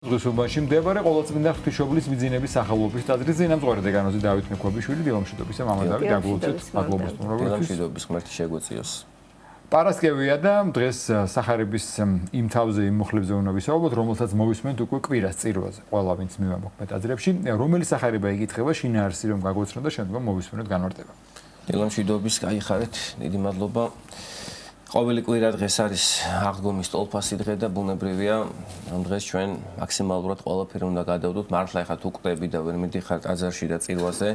დღესობაში მდებარე ყოველწმინდა ღვთისმშობლის მიძინების სახელობის ტაძრის წინამძღვარი დეკანოზი დავით მექვაბიშვილი დილამშვიდობისა მამა დავით დაგლოცეთ მადლობა დილამშვიდობის ღმერთი შეგვეციოს. პარასკევია და დღეს სახარების იმ თავზე იმ მუხლებზე უნდა ვისაუბროთ, რომელსაც მოვისმენთ უკვე კვირას წირვაზე. ყველა ვინც მივამოქმედ ტაძრებში, რომელი სახარება იკითხება შინაარსი რომ გაგოცნოთ და შემდგომ მოვისმენთ განმარტება. დილამშვიდობის გაიხარეთ, დიდი მადლობა. ყოველი კვირა დღეს არის აღდგომის ტოლფასი დღე და ბუნებრივია ამ დღეს ჩვენ მაქსიმალურად ყველაფერი უნდა გადავდოთ. მართლა ეხლა თუ კვდები და ვერ მიდიხარ ტაძარში და წირვაზე,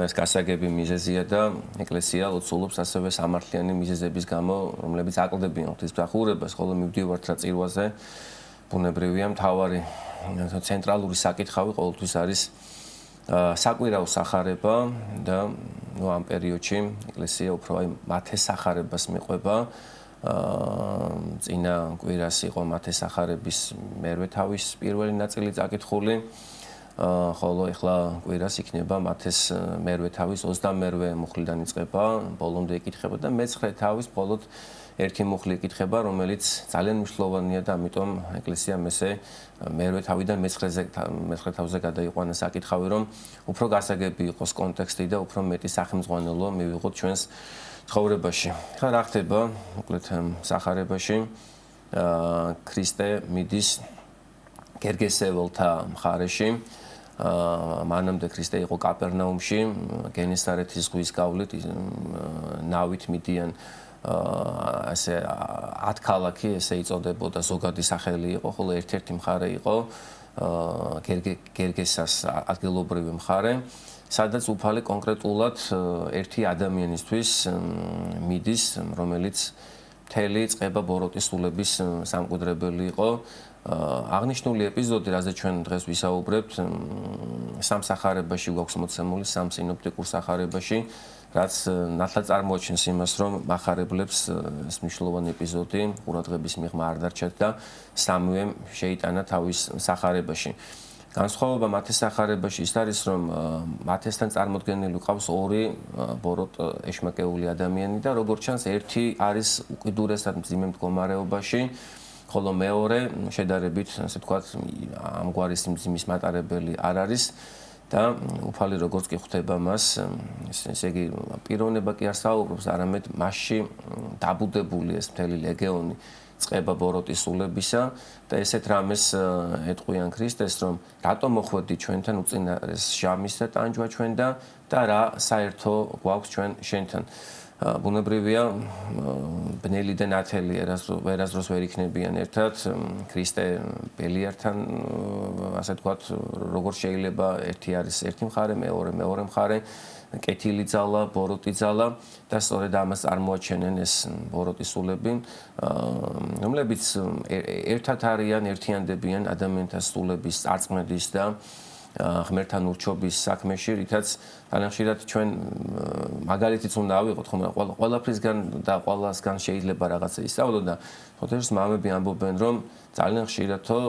ეს გასაგები მიზეზია და ეკლესია ლოცულობს ასევე სამართლიანი მიზეზების გამო, რომლებიც აკლდებიან ღვთისმსახურებას, ხოლო მივდივართ რა წირვაზე. ბუნებრივია მთავარი ცენტრალური საკითხავი ყოველთვის არის საკვირაო სახარება და ამ პერიოდში ეკლესია უფრო მათეს სახარებას მიყვება. წინა კვირას იყო მათეს სახარების მერვე თავის პირველი ნაწილი წაკითხული, ხოლო ეხლა კვირას იქნება მათეს მერვე თავის 28 მუხლიდან იწყება, ბოლომდე იკითხება და მეცხრე თავის ბოლოდ ერთი მუხლი იკითხება, რომელიც ძალიან მნიშვნელოვანია და ამიტომ ეკლესიამ ესე მერვე თავიდან მეცხრე თავზე გადაიყვანა საკითხავი, რომ უფრო გასაგები იყოს კონტექსტი და უფრო მეტი სახელმძღვანელო მივიღოთ ჩვენს ცხოვრებაში. ხა რა ხდება მოკლედ სახარებაში? ქრისტე მიდის გერგესეველთა მხარეში. მანამდე ქრისტე იყო კაპერნაუმში, გენესარეთის ზღვის გავლით ნავით მიდიან ასე 10 ქალაქი ესე იწოდებოდა, ზოგადი სახელი იყო, ხოლო ერთ-ერთი მხარე იყო გერგესას ადგილობრივი მხარე, სადაც უფალი კონკრეტულად ერთი ადამიანისთვის მიდის, რომელიც მთელი წყება ბოროტის სულების სამკვიდრებელი იყო. აღნიშნული ეპიზოდი, რაზე ჩვენ დღეს ვისაუბრებთ, სამ სახარებაში გვაქვს მოცემული, სამ სინოპტიკურ სახარებაში, რაც ნათლად წარმოაჩენს იმას, რომ მახარებლებს ეს მნიშვნელოვანი ეპიზოდი ყურადღების მიღმა არ დარჩათ და სამივემ შეიტანა თავის სახარებაში. განსხვავება მათეს სახარებაში ის არის, რომ მათესთან წარმოდგენილი ყავს ორი ბოროტ ეშმაკეული ადამიანი და როგორც ჩანს, ერთი არის უკიდურესად მძიმე მდგომარეობაში, ხოლო მეორე შედარებით, ასე ვთქვათ, ამგვარი სიმძიმის მატარებელი არ არის. და უფალი როგორც კი ხვდება მას, ესე იგი პიროვნება კი არ საუბრობს, არამედ მასში დაბუდებული ეს მთელი ლეგეონი წყება ბოროტის სულებისა და ესეთ რამეს ეტყვიან ქრისტეს, რომ რატომ მოხვედი ჩვენთან უწინარეს ჟამის და ტანჯვა ჩვენდა და რა საერთო გვაქვს ჩვენ შენთან. ბუნებრივია ბნელი და ნათელი ვერასდროს ვერ იქნებიან ერთად. ქრისტე ბელიართან, ასე ვთქვათ, როგორ შეიძლება ერთი არის ერთი მხარე, მეორე მხარე, კეთილი ძალა, ბოროტი ძალა და სწორედ ამას წარმოაჩენენ ეს ბოროტის სულები, რომლებიც ერთად არიან, ერთიანდებიან ადამიანთა სულების წარწმედის და ღმერთთან ურჩობის საქმეში, რითაც ძალიან ხშირად ჩვენ მაგალითიც უნდა ავიღოთ, ხომ ყველაფრისგან და ყველასგან შეიძლება რაღაცა ისწავლოთ და ხოთერს მამები ამბობენ, რომ ძალიან ხშირადო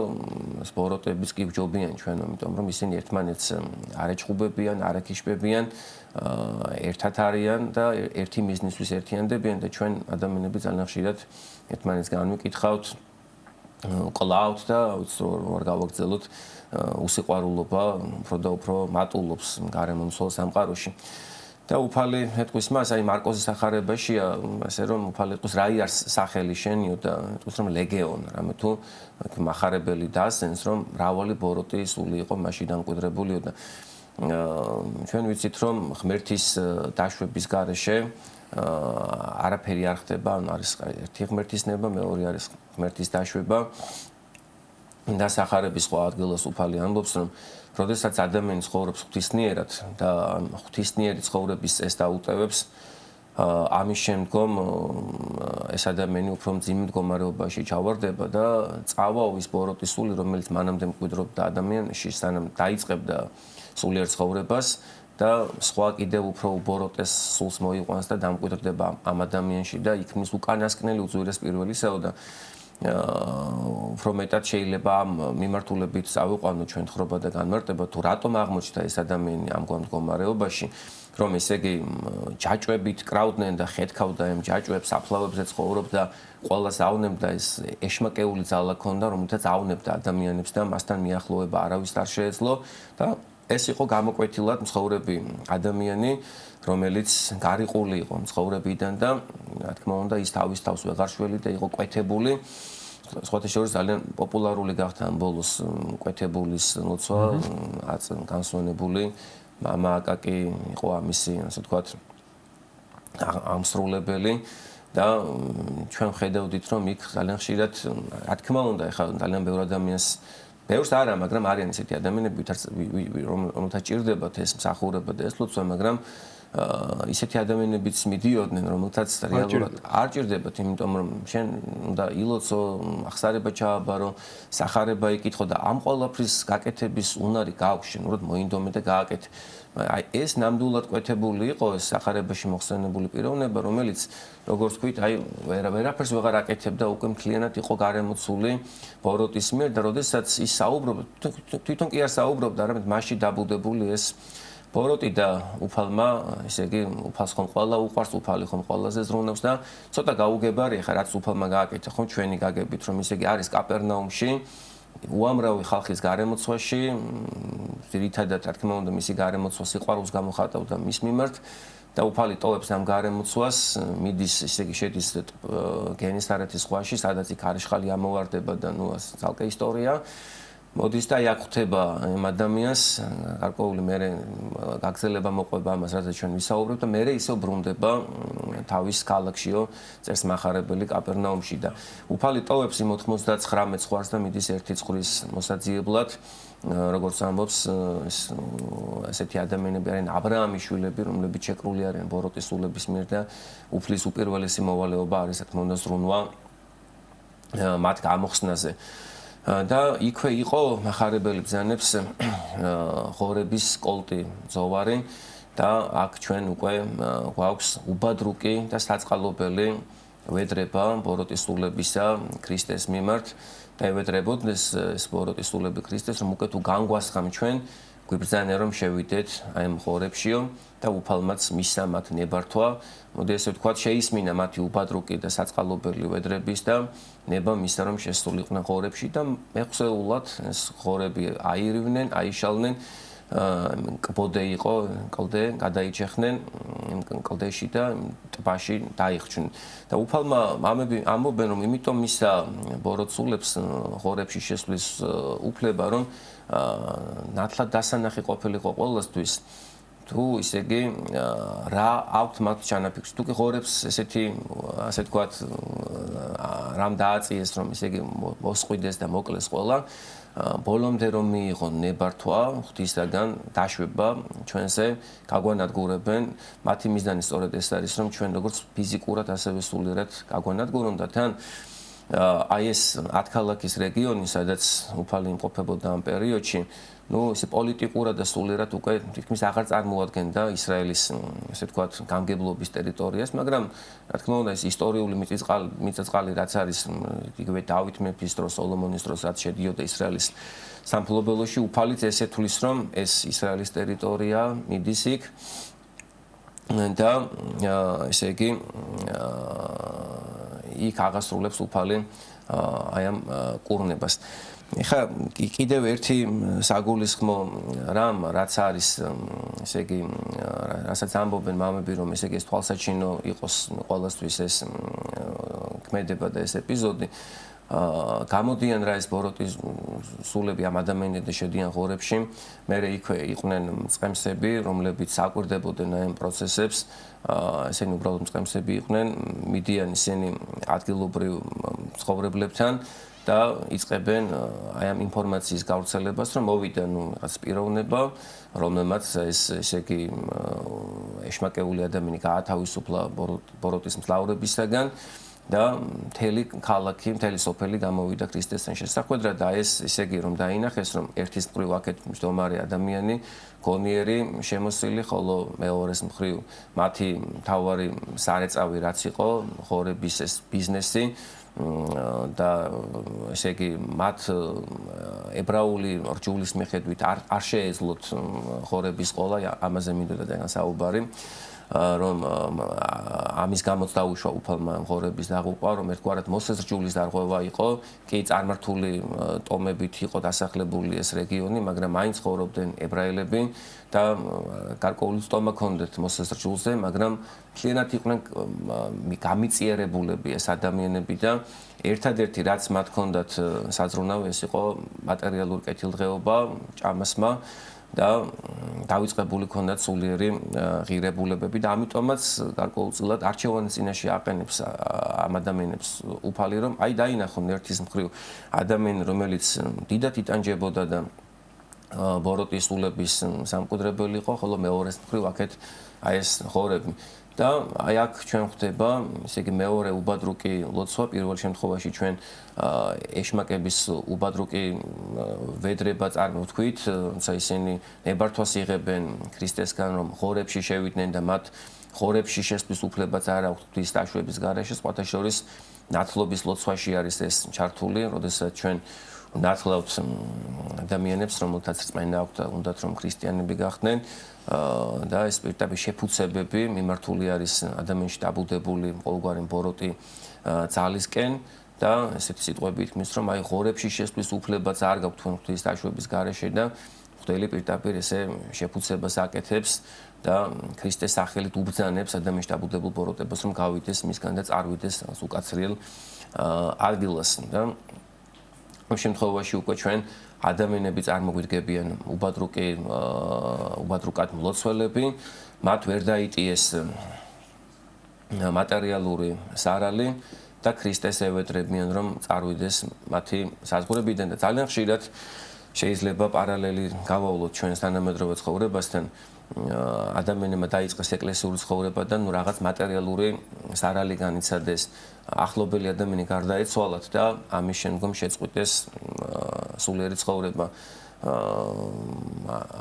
ბოროტებიც კი ვჯობიან ჩვენ, იმიტომ რომ ისინი ერთმანეთს არ ეჭხუბებიან, არ ეკიშბებიან, ერთად არიან და ერთი მიზნისთვის ერთიანდებიან და ჩვენ ადამიანები ძალიან ხშირად ერთმანეთს განვიკითხავთ, კლავთ და ვერ გავაგრძელოთ უსიყვარულობა უფრო და უფრო მატულობს გარემომცველ სამყაროში. და უფალი ეთქვის მას, აი მარკოზის სახარებაშია, ასე რომ უფალი ეთქვის რა არის სახელი შენიო და ეთქვის რომ ლეგეონ, რამე თუ მახარებელი დასენს, რომ მრავალი ბოროტი სული იყო მასში დამკვიდრებულიო და ჩვენ ვიცით, რომ ღმერთის დაშვების გარეშე არაფერი არ ხდება, არის ერთი ღმერთის ნება, მეორე არის ღმერთის დაშვება. და სახარების სხვა ადგილას უფალი ამბობს, რომ როდესაც ადამიანი ცხოვრობს ღვთისნიერად და ღვთისნიერი ცხოვრების წესს დაუტევებს, ამის შემდგომ ეს ადამიანი უფრო მძიმე მდგომარეობაში ჩავარდება და წავაო ის ბოროტის სული, რომელიც მანამდე მკვიდრობდა ადამიანში, სანამ დაიწყებდა სულიერ ცხოვრებას და სხვა კიდევ უფრო უბოროტეს სულს მოიყვანს და დამკვიდრდება ამ ადამიანში და იქმნის უკანასკნელი უძვირეს პირველისაო და უფრო მეტად შეიძლება ამ მიმართულებით წავიყვანოთ ჩვენ თხრობა და განმარტება თუ რატომ აღმოჩნდა ეს ადამიანი ამგვარ მდგომარეობაში, რომ ესე იგი ჯაჭვებით კრავდნენ და ხეთქავდა ამ ჯაჭვებს, აფლავებზე ცხოვრობდა, ყველას ავნებდა ეს ეშმაკეული ძალა ქონდა, რომელთაც ავნებდა ადამიანებს და მასთან მიახლოვება არავის არ შეეძლო და ეს იყო გამოკვეთილად მცხოვრები ადამიანი, რომელიც გარიყული იყო მცხოვრებიდან და რა თქმა უნდა ის თავის თავს ვეღარ შველი და იყო კვეთებული. სხვათა შორის ძალიან პოპულარული გახდა ამ ბოლოს კვეთებულის ლოცვა, განსვენებული მამა აკაკი იყო ამისი, ასე ვთქვათ, ამსრულებელი და ჩვენ ხედავდით, რომ იქ ძალიან ხშირად, რა თქმა უნდა, ეხლა ძალიან ბევრ ადამიანს ბევრს არა, მაგრამ არიან ისეთი ადამიანები, რომელთაც ჭირდებათ ეს მსახურება და ეს ლოცვა, მაგრამ ისეთი ადამიანებიც მიდიოდნენ, რომელთაც რეალურად არ ჭირდებათ, იმიტომ რომ შენ უნდა ილოცო, ახსარება ჩააბარო, სახარება იკითხო და ამ ყველაფრის გაკეთების უნარი გაქვს შენ, უბრალოდ მოინდომე და გააკეთე. აი ეს ნამდვილად კვეთებული იყო ეს სახარებაში მოხსენებული პიროვნება, რომელიც როგორც ვთქვით, აი ვერაფერს ვეღარ აკეთებდა, უკვე მთლიანად იყო გარემოცული ბოროტის მიერ და როდესაც ის საუბრობდა, თვითონ კი არ საუბრობდა, არამედ მასში დაბუდებული ეს ბოროტი და უფალმა, ესე იგი, უფალს ხომ ყველა უყვარს, უფალი ხომ ყველაზე ზრუნავს და ცოტა გაუგებარი ხა რაც უფალმა გააკეთა, ხომ ჩვენი გაგებით, რომ ესე იგი არის კაპერნაუმში უამრავი ხალხის გარემოცვაში, ძირითადად, რა თქმა უნდა, მისი გარემოცვა სიყვარულს გამოხატავდა მის მიმართ და უფალი ტოვებს ამ გარემოცვას, მიდის, ისე იგი შედის გენესარეთის ზღვაში, სადაც იქ ქარიშხალი ამოვარდება და ნუ ძალკე ისტორია. მოდის და აქ ხვდება ამ ადამიანს, გარკვეული მერე გაგრძელება მოყვება ამას, რასაც ჩვენ ვისაუბრებთ და მერე ისევ ბრუნდება თავის ქალაქშიო, წერს მახარებელი კაპერნაუმში და უფალი ტოვებს იმ 99 ზღვარს და მიდის ერთი ზღვრის მოსაძიებლად, როგორც ამბობს, ესეთი ადამიანები არიან აბრაამის შვილები, რომლებიც შეკრული არიან ბოროტის სულების მიერ და უფლის უპირველესი მოვალეობა არის, რა თქმა უნდა, ზრუნვა მათ გამოხსნაზე. და იქვე იყო მახარებელი ბრძანებს ღორების კოლტი ზოვარი და აქ ჩვენ უკვე გვაქვს უბადრუკი და საწყალობელი ვედრება ბოროტის სულებისა ქრისტეს მიმართ და ევედრებოდეს ეს ბოროტის სულები ქრისტეს, რომ უკვე თუ განგვასხამ ჩვენ გვიბრძანა რომ შევიდეთ აი ამ ღორებშიო და უფალმაც მისცა მათ ნებართვა. მოდი ესე ვთქვათ, შეისმინა მათი უბადრუკი და საწყალობელი ვედრების და ნება მისცა რომ შესულიყვნენ ღორებში და მეხსეულად ეს ღორები აირივნენ, აიშალნენ, კბოდე იყო, კლდე გადაიჩეხნენ კლდეში და ტბაში დაიხრჩნენ. და უფალმა მამები ამბობენ, რომ იმიტომ მისცა ბოროტსულებს ღორებში შესვლის უფლება, რომ ნათლად დასანახი ყოფილიყო ყველასთვის. თუ ისე იგი რა აქვთ მათ ჩანაფიქრს, თუ კი ღორებს ესეთი, ასე ვთქვათ, რამ დააწიეს, რომ ისე იგი მოსყვიდეს და მოკლეს ყველა, ბოლომდე რომ მიიღონ ნებართვა ღვთისაგან დაშვება ჩვენზე, გაგვანადგურებენ, მათი მიზანი სწორედ ეს არის, რომ ჩვენ როგორც ფიზიკურად, ასევე სულიერად გაგვანადგურონ და თან აი ეს 10 ქალაქის რეგიონი, სადაც უფალი იმყოფებოდა ამ პერიოდში, ну, ესე პოლიტიკურად და სულიერად უკვე თითქმის აღარ წარმოადგენდა ისრაელის, ესე ვთქვათ, გამგებლობის ტერიტორიას, მაგრამ რა თქმა უნდა, ეს ისტორიული მიწა-წყალი, რაც არის იგივე დავით მეფის დროს, სოლომონის დროს, რაც შედიოდა ისრაელის სამფლობელოში, უფალიც ესე თulis, რომ ეს ისრაელის ტერიტორია მიდის იქ და ესე იგი იქ აღასრულებს უფალი აი ამ კურნებას. ეხლა კიდევ ერთი საგულისხმო რამ, რაც არის, ესე იგი, რასაც ამბობენ მამები, რომ ესე იგი ეს თვალსაჩინო იყოს ყველასთვის ეს ქმედება და ეს ეპიზოდი, გამოდიან რა ეს ბოროტის სულები ამ ადამიანები შედიან ღორებში, მერე იქვე იყვნენ მწყემსები, რომლებიც აკვირდებოდნენ აი ამ პროცესებს, ესენი უბრალოდ მწყემსები იყვნენ, მიდიან ისინი ადგილობრივ ცხოვრებლებთან და იწყებენ აი ამ ინფორმაციის გავრცელებას, რომ მოვიდა ნუ რაღაც პიროვნება, რომელმაც ესე იგი ეშმაკეული ადამიანი გაათავისუფლა ბოროტის მძლავრებისაგან და მთელი ქალაქი, მთელი სოფელი გამოვიდა ქრისტესთან შესახვედრად და ეს ესე იგი რომ დაინახეს, რომ ერთის მხრივ აქეთ მჯდომარე ადამიანი, გონიერი, შემოსილი, ხოლო მეორეს მხრივ მათი მთავარი სარეწავი რაც იყო, ღორების ეს ბიზნესი, და ესე იგი მათ ებრაული რჯულის მიხედვით არ შეეძლოთ ხორების ყოლა, ამაზე მინდოდა ძალიან საუბარი. რომ ამის გამოც დაუშვა უფალმა ღორების დაღუპვა, რომ ერთგვარად მოსეს რჯულის დარღვევა იყო, კი წარმართული ტომებით იყო დასახლებული ეს რეგიონი, მაგრამ მაინც ცხოვრობდნენ ებრაელები და გარკვეული სტომა ჰქონდათ მოსეს რჯულზე, მაგრამ მთლიანად იყვნენ გამიწიერებულები ეს ადამიანები და ერთადერთი რაც მათ ჰქონდათ საზრუნავი ეს იყო მატერიალური კეთილდღეობა, ჭამასმა და დავიწყებული ქონდათ სულიერი ღირებულებები და ამიტომაც გარკვეულწილად არჩევანის წინაშე აყენებს ამ ადამიანებს უფალი რომ აი დაინახონ ერთის მხრივ ადამიანი რომელიც დიდად იტანჯებოდა და ბოროტის სულების სამკვდრებელი იყო, ხოლო მეორეს მხრივ აქეთ აი ეს ხორები და აი აქ ჩვენ ხვდება, ესე იგი მეორე უბადრუკი ლოცვა პირველ შემთხვევაში ჩვენ ეშმაკების უბადრუკი ვედრება წარმოვთქვით, თუმცა ისინი ნებართვას იღებენ ქრისტესგან, რომ ხორებში შევიდნენ და მათ ხორებში შესვლის უფლებაც არ აქვთ ღვთის დაშვების გარეშე, სხვათა შორის ნათლობის ლოცვაში არის ეს ჩართული, როდესაც ჩვენ ნათლავთ ადამიანებს, რომელთაც რწმენა აქვთ და უნდათ რომ ქრისტიანები გახდნენ და ეს პირდაპირ შეფუცებები მიმართული არის ადამიანში დაბუდებული ყოველგვარი ბოროტი ძალისკენ და ესეთი სიტყვები ითქმის რომ აი ღორებში შესვლის უფლებაც არ გაქვთ თქვენ ღვთის დაშვების გარეშე და ღვთელი პირდაპირ ესე შეფუცებას აკეთებს და ქრისტეს სახელით უბრძანებს ადამიანში დაბუდებულ ბოროტებას რომ გავიდეს მისგან და წარვიდეს უკაცრიელ ადგილას და ამ შემთხვევაში უკვე ჩვენ ადამიანები წარმოგვიდგებიან უბადრუკად მლოცველები, მათ ვერ დაიტიეს მატერიალური სარალი და ქრისტეს ევედრებიან რომ წარვიდეს მათი საზღვრებიდან და ძალიან ხშირად შეიძლება პარალელი გავავლოთ ჩვენს თანამედროვე ცხოვრებასთან ადამიანებმა დაიწყეს ეკლესიური ცხოვრება და ნუ რაღაც მატერიალური სარალი განიცადეს ახლობელი ადამიანი გარდაეცვალათ და ამის შემდგომ შეწყვიტეს სულიერი ცხოვრება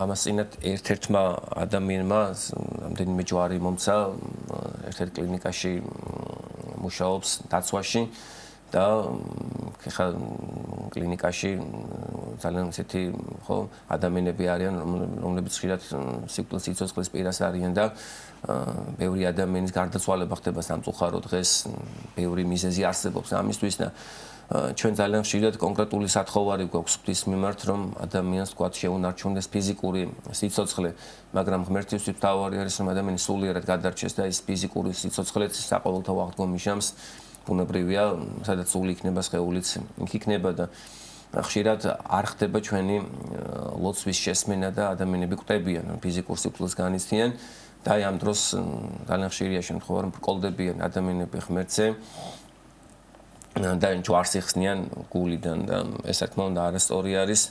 ამას წინათ ერთ-ერთმა ადამიანმა რამდენიმე ჯვარი მომცა ერთ-ერთ კლინიკაში მუშაობს დაცვაში და ხა კლინიკაში ძალიან ისეთი ხო ადამიანები არიან რომლებიც ხშირად სიცოცხლის პირას არიან და ბევრი ადამიანის გარდაცვალება ხდება სამწუხარო დღეს ბევრი მიზეზი არსებობს ამისთვის და ჩვენ ძალიან ხშირად კონკრეტული სათხოვარი გვაქვს ღვთის მიმართ რომ ადამიანს თქვათ შეუნარჩუნდეს ფიზიკური სიცოცხლე მაგრამ ღმერთისთვის მთავარი არის რომ ადამიანი სულიერად გადარჩეს და ის ფიზიკური სიცოცხლეც საყოველთაო აღდგომის ჟამს ბუნებრივია, სადაც სული იქნება, სხეულიც იქ იქნება და ხშირად არ ხდება ჩვენი ლოცვის შესმენა და ადამიანები ყვდებიან, ფიზიკურ სიკვდილს განიცდიან და ამ დროს ძალიან ხშირია შემთხვევა, რომ ბრკოლდებიან ადამიანები ღმერთზე და ჯვარს იხსნიან გულიდან და ეს რა თქმა უნდა არასწორი არის.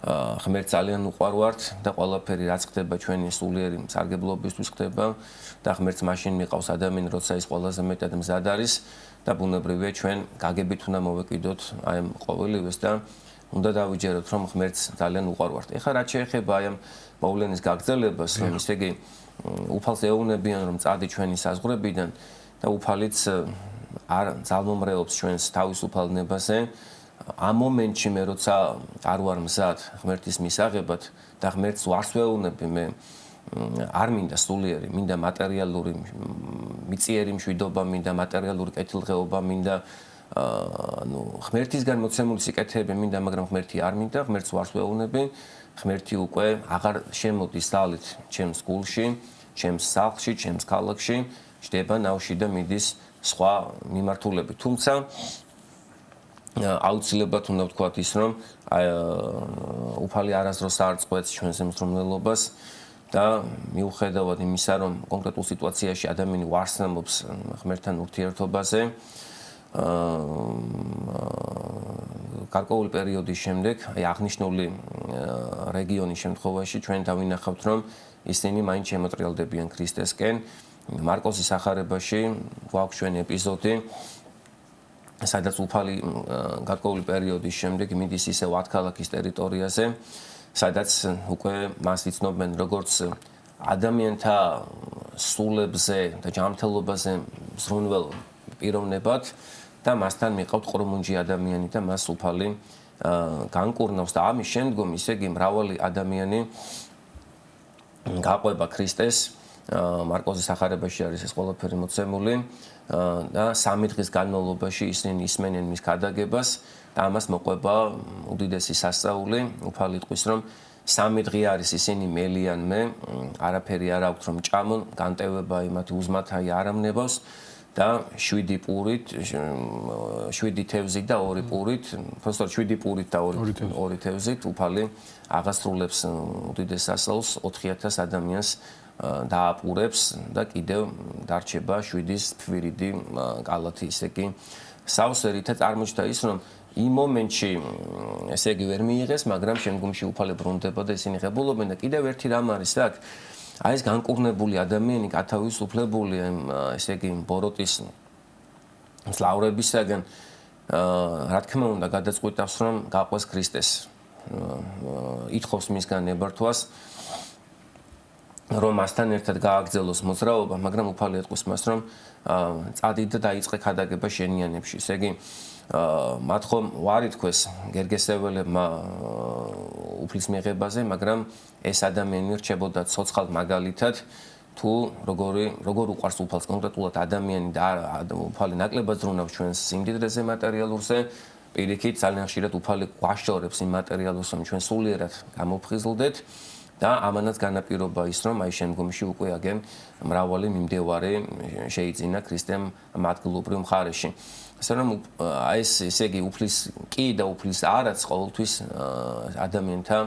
ღმერთს ძალიან უყვარვართ და ყველაფერი რაც ხდება ჩვენი სულიერი სარგებლობისთვის ხდება და ღმერთს მაშინ მიყავს ადამიანი, როცა ის ყველაზე მეტად მზად არის და ბუნებრივია ჩვენ გაგებით უნდა მოვეკიდოთ აი ამ ყოველივეს და უნდა დავიჯეროთ რომ ღმერთს ძალიან უყვარვართ. ეხლა რაც შეეხება აი ამ მოვლენის გაგრძელებას, რომ ისე იგი უფალს ეუბნებიან რომ წადი ჩვენი საზღვრებიდან და უფალიც არ ძალმომრეობს ჩვენს თავისუფალ ნებაზე ამ მომენტში მე როცა არ ვარ მზად ღმერთის მისაღებად და ღმერთს ვარს ვეუბნები მე არ მინდა სულიერი, მინდა მატერიალური მიწიერი მშვიდობა, მინდა მატერიალური კეთილდღეობა, მინდა ანუ ღმერთისგან მოცემული სიკეთეები მინდა, მაგრამ ღმერთი არ მინდა, ღმერთს ვარს ვეუბნები, ღმერთი უკვე აღარ შემოდის ძალით ჩემს გულში, ჩემს სახლში, ჩემს ქალაქში, ჯდება ნავში და მიდის სხვა მიმართულებით. თუმცა აუცილებლად უნდა ვთქვათ ის, რომ უფალი არასდროს არ წყვეტს ჩვენს მსროლელობას და მიუხედავად იმისა, რომ კონკრეტულ სიტუაციაში ადამიანი ვარსნამობს ღმერთთან ურთიერთობაზე, გარკვეული პერიოდის შემდეგ, აი აღნიშნული რეგიონის შემთხვევაში ჩვენ დავინახავთ, რომ ისინი მაინც შემოტრიალდებიან ქრისტესკენ. მარკოსის ახარებაში გვაქვს ჩვენ ეპიზოდი, სადაც უფალი გარკვეული პერიოდის შემდეგ მიდის ისევ 10 ქალაქის ტერიტორიაზე, სადაც უკვე მას იცნობენ როგორც ადამიანთა სულებზე და ჯანმრთელობაზე ზრუნველ პიროვნებად და მასთან მიყავთ ყრუმუნჯი ადამიანი და მას უფალი განკურნავს და ამის შემდგომ ისე იგი მრავალი ადამიანი გაყვება ქრისტეს მარკოზის სახარებაში არის ეს ყველაფერი მოცემული და 3 დღის განმავლობაში ისინი ისმენენ მის გადაგებას და ამას მოყვება უდიდესი სასწაული უფალი იტყვის რომ 3 დღე არის ისინი მელიან მე არაფერი არ აქვთ რომ ჭამონ განტევება იმათი უზმათაი არ ამნებავს და 7 პურით 7 თევზით და 2 პურით უბრალოდ 7 პურით და 2 თევზით უფალი აღასრულებს უდიდეს სასწაულს 4000 ადამიანს დააპურებს და კიდევ დარჩება 7-ის ფვირიდი კალათი ისე კი საოცრითა წარმოჩნდა ის რომ იმ მომენტში ესე იგი ვერ მიიღეს მაგრამ შემდგომში უფალი ბრუნდება და ისინი ღებულობენ და კიდევ ერთი რამ არის აქ აი ეს განკურნებული ადამიანი გათავისუფლებული ესე იგი ბოროტის სლავრებისაგან რა თქმა უნდა გადაწყვიტავს რომ გაყვეს ქრისტეს ითხოვს მისგან ნებართვას რომ მასთან ერთად გააგრძელოს მოძრაობა მაგრამ უფალი ეტყვის მას რომ წადი და დაიწყე ქადაგება შენიანებში ესე იგი მათ ხომ ვარ ითქვეს გერგესეველებმა უფლის მიღებაზე მაგრამ ეს ადამიანი რჩებოდა ცოცხალ მაგალითად თუ როგორ უყვარს უფალს კონკრეტულად ადამიანი და უფალი ნაკლებად ზრუნავს ჩვენს სიმდიდრეზე მატერიალურზე პირიქით ძალიან ხშირად უფალი გვაშორებს იმ მატერიალურს რომ ჩვენ სულიერად გამოფხიზლდეთ და ამანაც განაპირობა ის რომ აი შემდგომში უკვე აგენ მრავალი მიმდევარი შეიძინა ქრისტემ მათგლობრივ მხარეში ასე რომ აი ეს ესე იგი უფლის კი და უფლის არაც ყოველთვის ადამიანთა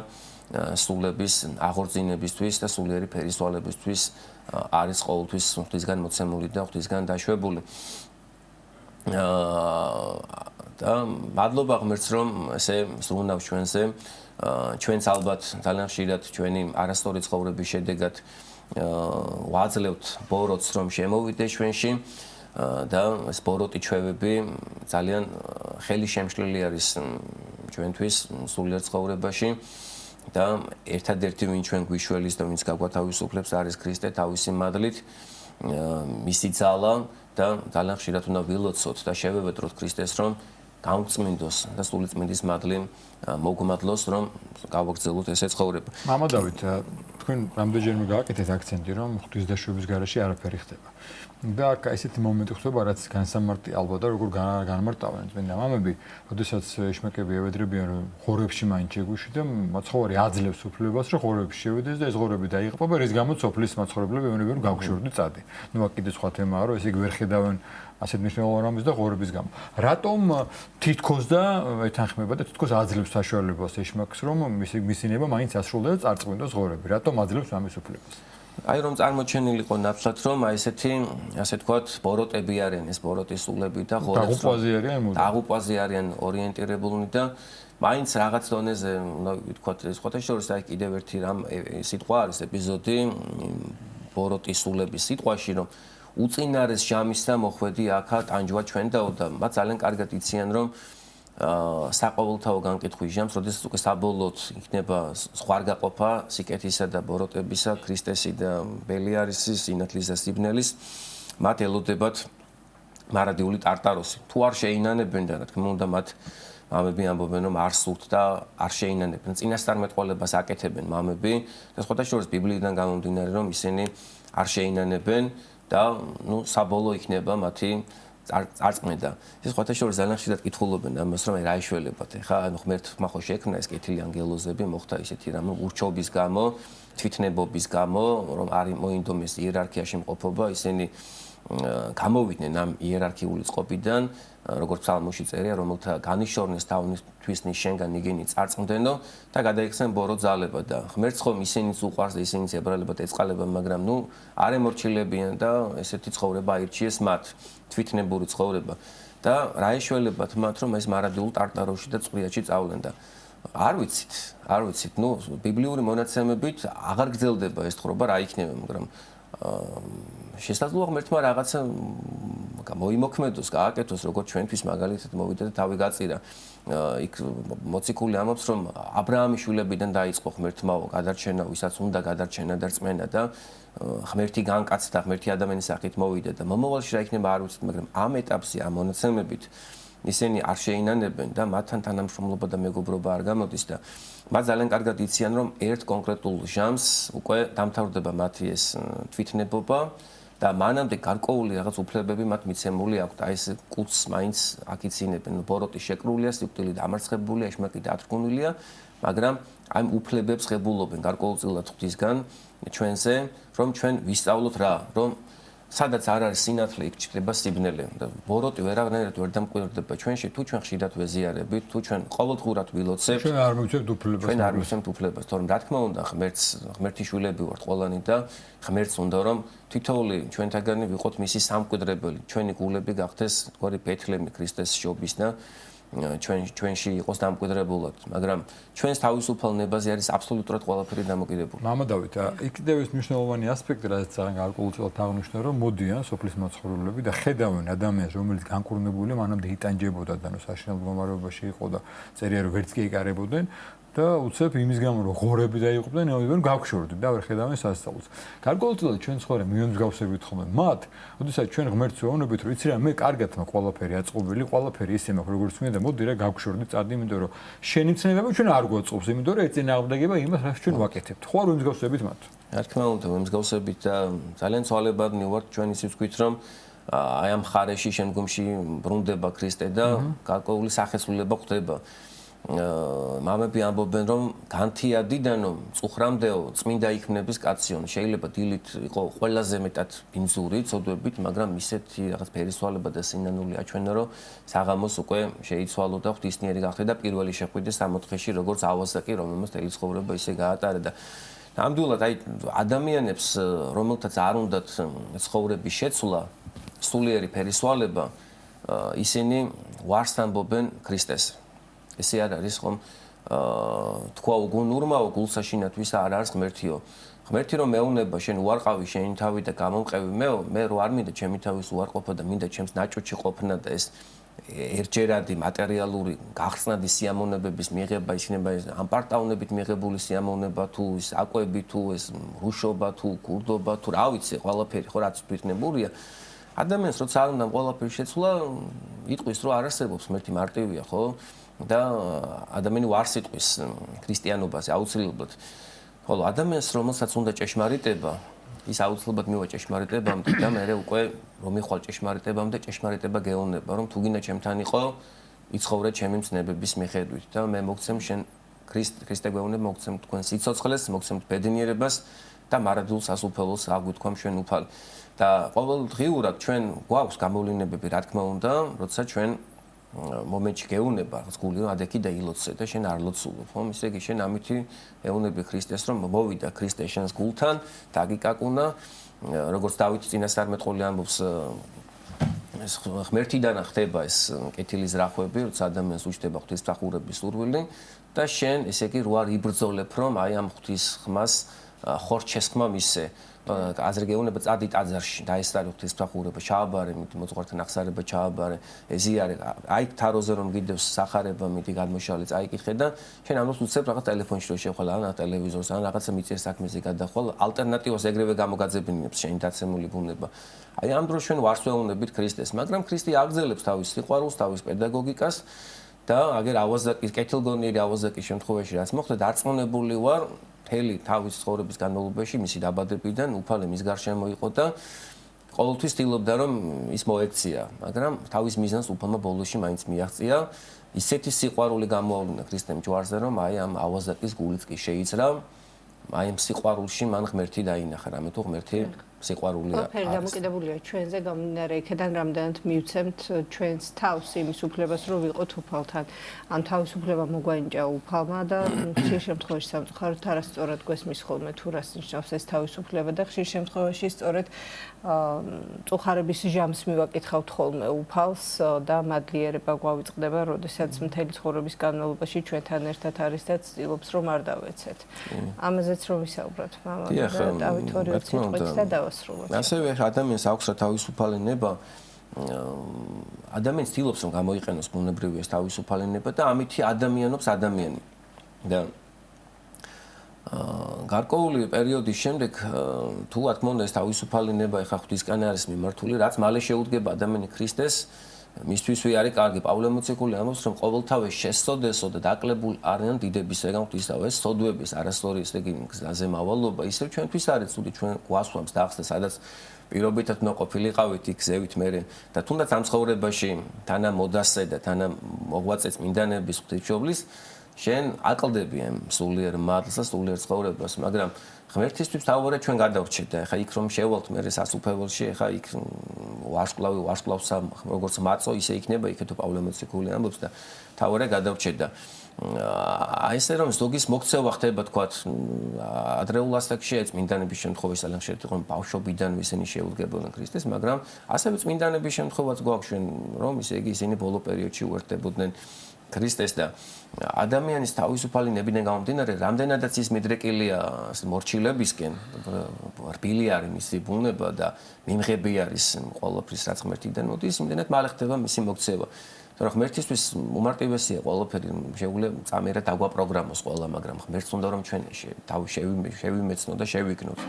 სულების აღორძინებისთვის და სულიერი ფერისვალებისთვის არის ყოველთვის ღვთისგან მოცემული და ღვთისგან დაშვებული და მადლობა ღმერთს რომ ესე ზრუნავს ჩვენზე ჩვენც ალბათ ძალიან ხშირად ჩვენი არასწორი ცხოვრების შედეგად ვაძლევთ ბოროტს რომ შემოვიდეს ჩვენში და ეს ბოროტი ჩვევები ძალიან ხელი შემშლელი არის ჩვენთვის სულიერ ცხოვრებაში და ერთადერთი ვინ ჩვენ გვიშველის და ვინც გაგვათავისუფლებს არის ქრისტე თავისი მადლით მისი ძალა და ძალიან ხშირად უნდა ვილოცოთ და შევევედროთ ქრისტეს რომ გამწმინდოს და სულიწმინდის მადლი მოგმადლოს რომ გავაგრძელოთ ესე ცხოვრება. მამა დავით, თქვენ რამდენჯერმე გააკეთეთ აქცენტი რომ ღვთისდაშვების გარეშე არაფერი ხდება. და აქ ესეთი მომენტი ხდება, რაც განსამარტი ალბათ და როგორ განმარტავენ წმინდა მამები, როდესაც ეშმაკები ევედრებიან რომ ღორებში მაინც შეგვიშვი და მაცხოვარი აძლევს უფლებას რომ ღორებში შევიდეს და ეს ღორები დაიღუპება, რის გამოც სოფლის მაცხოვრებლები ეუბნებიან რომ გავგშორდით წადი. ნუ აქ კიდე სხვა თემაა რომ ესე იგი ვერ ხედავენ ასეთ მნიშვნელოვან რამეს და ღორების გამო. რატომ თითქოს და ეთანხმება და თითქოს აძლევს საშუალებას ეშმაკს რომ მისი ნება მაინც ასრულდეს და წარწმუნდოს ღორები. რატომ აძლევს ამის უფლებას? აი რომ წარმოჩენილიყო ნაცვლად რომ აი ესეთი ასე თქვათ ბოროტები არიან ეს ბოროტის სულები და ღორებს დაღუპვაზე არიან ორიენტირებულნი და მაინც რაღაც დონეზე უნდა ვთქვათ ეს ხოთა შორის აი კიდევ ერთი რამ სიტყვა არის ეპიზოდი ბოროტის სულების სიტყვაში რომ უწინარეს ჟამის და მოხვედი აქა ტანჯვა ჩვენ და მათ ძალიან კარგად იციან რომ საყოველთაო განკითხვის ჟამს, როდესაც უკვე საბოლოოდ იქნება ზღვარგაყოფა სიკეთისა და ბოროტებისა, ქრისტესი და ბელიარისის, სინათლის და სიბნელის, მათ ელოდებათ მარადიული ტარტაროსი. თუ არ შეინანებენ და რა თქმა უნდა მათ მამები ამბობენ რომ არ სურთ და არ შეინანებენ. წინასწარმეტყველებას აკეთებენ მამები და სხვათა შორის ბიბლიიდან გამომდინარე რომ ისინი არ შეინანებენ და ნუ საბოლოო იქნება მათი წარწმენა. ეს სხვათა შორის ძალიან ხშირად კითხულობენ ამას რომ რა ეშველებათ. ეხლა ანუ ღმერთმა ხო შექმნა ეს კეთილი ანგელოზები, მოხდა ისეთი რამ ურჩობის გამო, თვითნებობის გამო, რომ არ მოინდომეს იერარქიაში მყოფობა, ისინი გამოვიდნენ ამ იერარქიული წყობიდან, როგორც ფსალმოში წერია, რომელთა განიშორნეს თავისთვის შენგან იგენი წარწმდენო და გადაიქცნენ ბორო ძალება და ღმერთს ხომ ისინიც უყვარს და ისინიც ებრალებად ეწყალება, მაგრამ ნუ არ ემორჩილებიან და ესეთი ცხოვრება აირჩიეს მათ, თვითნებური ცხოვრება და რა ეშველებათ მათ რომ ეს მარადიულ ტარტაროში და წვრიაში წავლენ და არ ვიცით, ნუ ბიბლიური მონაცემებით აღარ გრძელდება ეს თხრობა რა იქნება, მაგრამ შესაძლოა ღმერთმა რაღაცა მოიმოქმედოს, გააკეთოს, როგორც ჩვენთვის მაგალითად მოვიდა და თავი გაწირა. იქ მოციქული ამბობს, რომ აბრაამის შვილებიდან დაიწყო ღმერთმა გადარჩენა, ვისაც უნდა გადარჩენა და რწმენა და ღმერთი განკაცდა, ღმერთი ადამიანის სახით მოვიდა და მომავალში რა იქნება არ ვიცით, მაგრამ ამ ეტაპზე ამ მონაცემებით ისინი არ შეინანებენ და მათთან თანამშრომლობა და მეგობრობა არ გამოდის და მათ ძალიან კარგად იციან, რომ ერთ კონკრეტულ ჟამს უკვე დამთავრდება მათი ეს თვითნებობა და მანამდე გარკვეული რაღაც უფლებები მათ მიცემული აქვთ. აი ეს კუც მაინც აკიცინებენ, ბოროტი შეკრულია, სიკვდილი დამარცხებულია, ეშმაკი დათრგუნილია, მაგრამ აი უფლებებს ღებულობენ გარკვეულწილად ღვთისგან ჩვენზე, რომ ჩვენ ვისწავლოთ რა, რომ სადაც არ არის სინათლე, იქ ჩნდება სიბნელე და ბოროტი ვერავნაირად ვერ დამკვირვდება ჩვენში, თუ ჩვენ ხშირად ვეზიარებით, თუ ჩვენ ყოველდღურად ვილოცებთ, ჩვენ არ მივცემთ უფლებას. ჩვენ არ მივცემთ უფლებას, თორემ რა თქმა უნდა, ღმერთის შვილები ვართ ყველანი და ღმერთს უნდა რომ თითოეული ჩვენთაგანი ვიყოთ მისი სამკვიდრებელი, ჩვენი გულები გახდეს ორი ბეთლემი ქრისტეს შობის და ჩვენში იყოს დამკვიდრებულად, მაგრამ ჩვენს თავისუფალ ნებაზე არის აბსოლუტურად ყველაფერი დამოკიდებული. მამადავით, იქ კიდევ ის მნიშვნელოვანი ასპექტი, რაც ძალიან გარკვეულწილად აღნიშნა, რომ მოდიან სოფლის მაცხოვრებლები და ხედავენ ადამიანს, რომელიც განკურნებული, მანამდე იტანჯებოდა და საშინელ მდგომარეობაში იყო და წერია რომ ვერც კი ეკარებოდნენ და უცებ იმის გამო რომ ღორები დაიღუპდნენ, ნეავდნენ გავქშორდით და ვერ ხედავენ სასწაულს. გარკვეულწილად ჩვენ ცხოვრება მიემსგავსებით ხოლმე მათ, ოდესაც ჩვენ ღმერთს ვეუბნებით, რომ იცი რა, მე კარგად მაქვს ყველაფერი აწყობილი, ყველაფერი ისე მაქვს, როგორც მინდა, მოდი რა გავქშორდით, წადი, იმიტომ რომ შენი ცნებები ჩვენ არ გვაწყობს, იმიტომ რომ ეწინააღმდეგება იმას, რაც ჩვენ ვაკეთებთ. ხო არ ვემსგავსებით მათ? რა თქმა უნდა, ვემსგავსებით და ძალიან ცვალებადნი ვართ ჩვენ ისიც ვთქვით, რომ აი ამ ხარეში შემდგომში ბრუნდება ქრისტე და გარკვეული სახესრულება ხვდება. მამები ამბობენ, რომ განთიადიდანო, წუხრამდეო, წმინდა იქმნების კაციო, შეიძლება დილით იყო ყველაზე მეტად ბინძური, ცოდვებით, მაგრამ ისეთი რაღაც ფერისვალება და სინანული აჩვენა, რომ საღამოს უკვე შეიცვალო და ღვთისმიერი გახდა და პირველი შეხვიდა 60-ში, როგორც ავაზაკი, რომელმაც თელი ცხოვრება ისე გაატარა და ნამდვილად აი ადამიანებს, რომელთაც არ უნდათ ცხოვრების შეცვლა, სულიერი ფერისვალება, ისინი ვარს ამბობენ ქრისტეს. ესე არ არის ხომ თქვა უგუნურმაო გულსაშინათვის არ არის ღმერთიო. ღმერთი რომ მეუნება შენ უარყავი შენი თავი და გამომყევი მეო, მე რო არ მინდა ჩემი თავის უარყოფა და მინდა ჩემს ნაჭუჭი ყოფნა და ეს ერთჯერადი მატერიალური გახსნადი სიამოვნებების მიღება იქნება ამ პარტაუნებით მიღებული სიამოვნება თუ ის აკვები თუ ეს რუშობა თუ კურდობა თუ რა ვიცი ყველაფერი ხო რაც თვითნებურია ადამიანს როცა არ უნდა ყველაფერი შეცვლა იტყვის რომ არ არსებობს ღმერთი მარტივია ხო და ადამიანი ვარს იტყვის ქრისტიანობაზე აუცილებლად ხოლო ადამიანს რომელსაც უნდა ჭეშმარიტება ის აუცილებლად მივა ჭეშმარიტებამდე და მე უკვე რომ მიხვალ ჭეშმარიტებამდე ჭეშმარიტება გეოვნება რომ თუ გინდა ჩემთან იყო იცხოვრე ჩემი მცნებების მიხედვით და მე მოგცემ შენ ქრისტე გვეუბნება მოგცემ თქვენ სიცოცხლეს მოგცემთ ბედნიერებას და მარადულ სასუფეველს აგვითქვამ ჩვენ უფალი და ყოველდღიურად ჩვენ გვაქვს გამოვლენებები რა თქმა უნდა როცა ჩვენ მომენტში გეუბნება რაღაც გული რომ ადექი და ილოცე და შენ არ ლოცულობ ხო ისე იგი შენ ამითი ეუბნები ქრისტეს რომ მოვიდა ქრისტე შენს გულთან დაგიკაკუნა როგორც დავითი წინასწარმეტყოლი ამბობს ეს ღმერთიდან ხდება ეს კეთილი ზრახვები როცა ადამიანს უჩნდება ღვთისმსახურების სურვილი და შენ ესე იგი რო არ იბრძოლებ რომ აი ამ ღვთის ხმას ხორჩესხმა მისე აზრი გეუბნება წადი ტაძარში დაესწარი ღვთისმსახურება ჩააბარე მიდი მოძღვართან ახსარება ჩააბარე ეზიარე აი თაროზე რომ გიდევს სახარება მიდი გადმოშალე წაიკითხე და შენ ამას უცებ რაღაც ტელეფონში რო შეხვალ ან ტელევიზორს ან რაღაცა მიწერ საქმეზე გადახვალ ალტერნატივას ეგრევე გამოგაძებინებს შენი დაცემული ბუნება აი ამ დროს ჩვენ ვარს ვეუბნებით ქრისტეს მაგრამ ქრისტე აგრძელებს თავის სიყვარულს თავის პედაგოგიკას და აგერ ავაზაკის კეთილგონიერი ავაზაკის შემთხვევაში რაც მოხდა დარწმუნებული ვარ მთელი თავის ცხოვრების განმავლობაში მისი დაბადებიდან უფალი მის გარშემო იყო და ყოველთვის ცდილობდა რომ ის მოექცია, მაგრამ თავის მიზანს უფალმა ბოლოში მაინც მიაღწია. ისეთი სიყვარული გამოავლინა ქრისტემ ჯვარზე რომ აი ამ ავაზაკის გულიც კი შეიცრა. აი ამ სიყვარულში მან ღმერთი დაინახა, რამე თუ ღმერთი სიყვარულია. ყველაფერი დამოკიდებულია ჩვენზე, გამომდინარე იქიდან რამდენად მივცემთ ჩვენს თავს იმის უფლებას, რომ ვიყოთ უფალთან. ამ თავისუფლება მოგვანიჭა უფალმა და ხშირ შემთხვევაში სამწუხაროდ არასწორად გვესმის ხოლმე თუ რას ნიშნავს ეს თავისუფლება და ხშირ შემთხვევაში სწორედ წუხარების ჟამს მივაკითხავთ ხოლმე უფალს და მადლიერება გვავიწყდება, როდესაც მთელი ცხოვრების განმავლობაში ჩვენთან ერთად არის და ცდილობს რომ არ დავეცეთ. ამაზეც რომ ვისაუბროთ, მამა და დავით ორი სიტყვით და დაასრულოს. ასევე ადამიანს აქვს რა თავისუფალი ნება ადამიანს ცდილობს რომ გამოიყენოს ბუნებრივი ეს თავისუფალი ნება და ამითი ადამიანობს ადამიანი და გარკვეული პერიოდის შემდეგ თუ რა თქმა უნდა ეს თავისუფალი ნება ეხა ღვთისგან არის მიმართული რაც მალე შეუდგება ადამიანი ქრისტეს მისთვის არის კარგი პავლე მოციქული ამბობს რომ ყოველთავე შესწოდესო და დაკლებულ არიან დიდების ეგან ღვთისთავე ეს სოდვების არასწორი ესე იგი გზაზე მავალობა ისევ ჩვენთვის არის თუნდაც ჩვენ გვასვამს დახს და სადაც პირობითად უნდა ყოფილიყავით იქ ზევით მე და თუნდაც ამ ცხოვრებაში თანა მოდასე და თანა მოღვაწე წმინდანების ღვთისმშობლის შენ აკლდები ამ სულიერ მადლს და სულიერ ცხოვრებას მაგრამ ღმერთისთვის თავად ჩვენ გადავრჩეთ და ეხა იქ რომ შევალთ მე სასუფეველში ეხა იქ ვარსკვლავს როგორც მაწო ისე იქნება იქეთო პავლე მოციქული ამბობს და თავად გადავრჩეთ და აი ესე რომ ზოგის მოქცევა ხდება თქვათ ადრეულ ასაკში ეს წმინდანების შემთხვევაში სალახშეთ იყო ბავშვობიდან ისინი შეუდგებოდნენ ქრისტეს მაგრამ ასევე წმინდანების შემთხვევაც გვაქვს ჩვენ რომ ისე იგი ისინი ბოლო პერიოდში უერთდებოდნენ ქრისტეს და ადამიანის თავისუფალი ნებიდან გამომდინარე რამდენადაც ის მიდრეკილია მორჩილებისკენ რბილი არის მისი ბუნება და მიმღები არის ყოველფრის რაც ღმერთიდან მოდის იმდენად მალე ხდება მისი მოქცევა თორე ღმერთისთვის უმარტივესია ყველაფერი შეუძლია წამერა დაგვაპროგრამოს ყველა მაგრამ ღმერთს უნდა რომ ჩვენ თავი შევიმეცნო და შევიგნოთ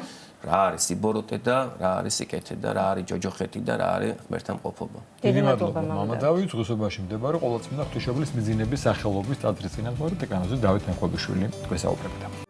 რა არის სიბოროტე და რა არის სიკეთე და რა არის ჯოჯოხეთი და რა არის ღმერთთან ყოფობა დიდი მადლობა მამა დავით ზღუსობაში მდებარე ყოვლადწმინდა ღვთისმშობლის მიძინების სახელობის ტაძრის წინამძღვარი დეკანოზი დავით მექვაბიშვილი გვესაუბრებდა